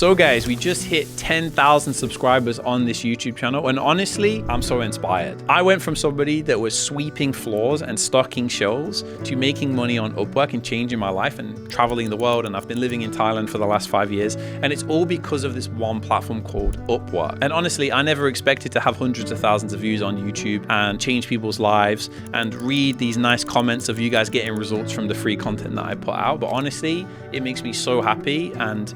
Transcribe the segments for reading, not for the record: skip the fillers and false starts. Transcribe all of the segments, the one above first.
So guys, we just hit 10,000 subscribers on this YouTube channel, and honestly, I'm so inspired. I went from somebody that was sweeping floors and stocking shelves to making money on Upwork and changing my life and traveling the world, and I've been living in Thailand for the last 5 years, and it's all because of this one platform called Upwork. And honestly, I never expected to have hundreds of thousands of views on YouTube and change people's lives and read these nice comments of you guys getting results from the free content that I put out. But honestly, it makes me so happy, and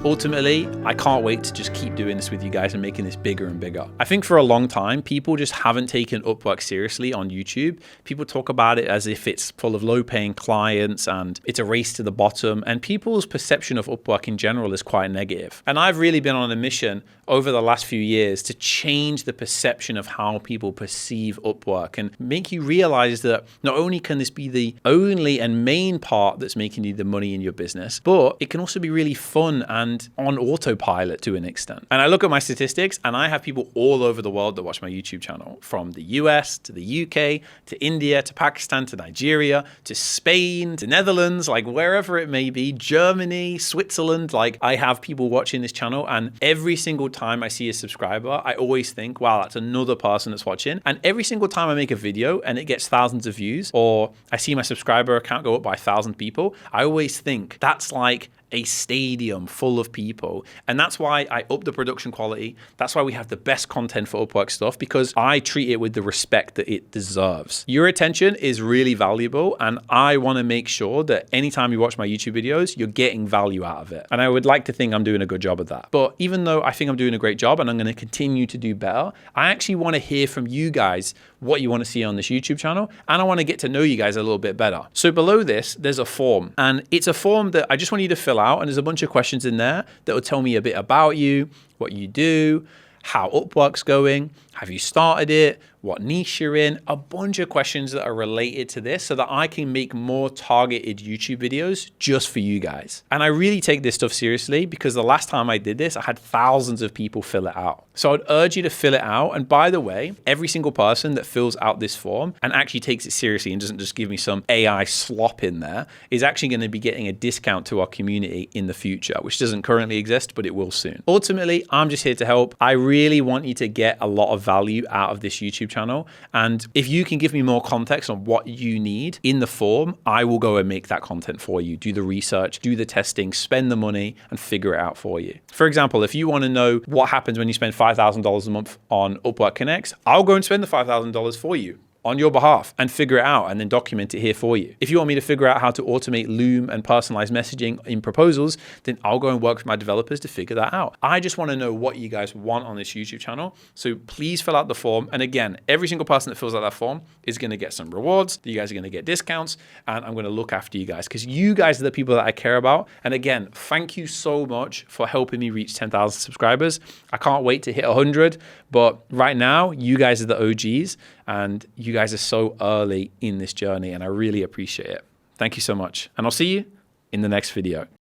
ultimately, I can't wait to just keep doing this with you guys and making this bigger and bigger. I think for a long time, people just haven't taken Upwork seriously on YouTube. People talk about it as if it's full of low-paying clients and it's a race to the bottom, and people's perception of Upwork in general is quite negative. And I've really been on a mission over the last few years to change the perception of how people perceive Upwork and make you realize that not only can this be the only and main part that's making you the money in your business, but it can also be really fun and on autopilot to an extent. And I look at my statistics, and I have people all over the world that watch my YouTube channel, from the US to the UK to India to Pakistan to Nigeria to Spain to Netherlands, like wherever it may be, Germany, Switzerland. Like, I have people watching this channel, and every single time I see a subscriber, I always think, wow, that's another person that's watching. And every single time I make a video and it gets thousands of views, or I see my subscriber account go up by 1,000 people, I always think that's like a stadium full of people. And that's why I up the production quality. That's why we have the best content for Upwork stuff, because I treat it with the respect that it deserves. Your attention is really valuable, and I want to make sure that anytime you watch my YouTube videos, you're getting value out of it. And I would like to think I'm doing a good job of that. But even though I think I'm doing a great job and I'm going to continue to do better, I actually want to hear from you guys what you want to see on this YouTube channel, and I want to get to know you guys a little bit better. So below this, there's a form, and it's a form that I just want you to fill out, and there's a bunch of questions in there that will tell me a bit about you, what you do, how Upwork's going, have you started it, what niche you're in, a bunch of questions that are related to this so that I can make more targeted YouTube videos just for you guys. And I really take this stuff seriously, because the last time I did this, I had thousands of people fill it out. So I'd urge you to fill it out. And by the way, every single person that fills out this form and actually takes it seriously and doesn't just give me some AI slop in there is actually going to be getting a discount to our community in the future, which doesn't currently exist, but it will soon. Ultimately, I'm just here to help. I really want you to get a lot of value out of this YouTube channel. And if you can give me more context on what you need in the form, I will go and make that content for you, do the research, do the testing, spend the money, and figure it out for you. For example, if you want to know what happens when you spend $5,000 a month on Upwork Connects, I'll go and spend the $5,000 for you on your behalf and figure it out and then document it here for you. If you want me to figure out how to automate Loom and personalized messaging in proposals, then I'll go and work with my developers to figure that out. I just want to know what you guys want on this YouTube channel. So please fill out the form. And again, every single person that fills out that form is going to get some rewards. You guys are going to get discounts, and I'm going to look after you guys, because you guys are the people that I care about. And again, thank you so much for helping me reach 10,000 subscribers. I can't wait to hit 100, but right now, you guys are the OGs, and you guys are so early in this journey, and I really appreciate it. Thank you so much, and I'll see you in the next video.